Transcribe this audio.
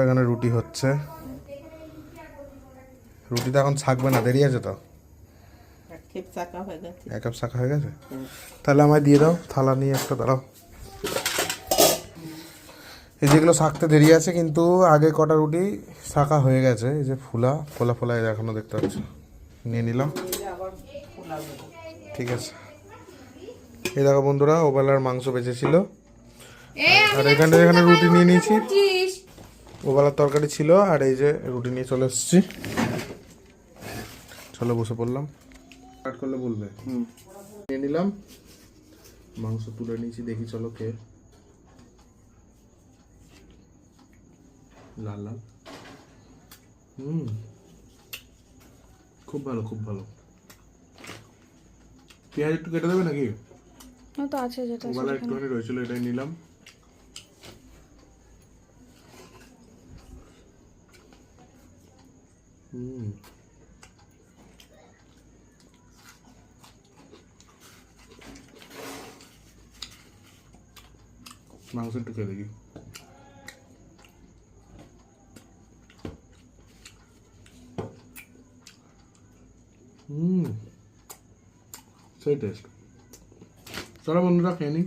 এখানে রুটি হচ্ছে। রুটিটা এখন ছাকবে না, দেরি আছে তো। এক কাপ ছাকা হয়ে গেছে। তাহলে আমায় দিয়ে দাও থালা নিয়ে একটা, দাঁড়াও। এই যেগুলো ছাকতে দেরি আছে, কিন্তু আগে কটা রুটি ছাকা হয়ে গেছে। এই যে ফোলা ফোলা ফোলা এখনো দেখতে পাচ্ছ। নিয়ে নিলাম, ঠিক আছে। এই দেখো বন্ধুরা, ওবেলার মাংস বেঁচেছিল, আর এখানে রুটি নিয়ে নিয়েছি। ওবেলার তরকারি ছিল, আর এই যে রুটি নিয়ে চলে এসেছি। চলো বসে পড়লাম। স্টার্ট করলে বলবে। নিয়ে নিলাম, মাংস তুলে নিয়েছি। দেখি চলো কে লাল লাল। খুব ভালো, খুব ভালো। পেঁয়াজ একটু কেটে দেবে নাকি? তো আছে, যেটা ওবেলা একটুখানি রয়েছিল, এটাই নিলাম। মাংস একটু খেয়ে দেখি। সেই টেস্ট। চলো বন্ধুরা খেয়ে নিই।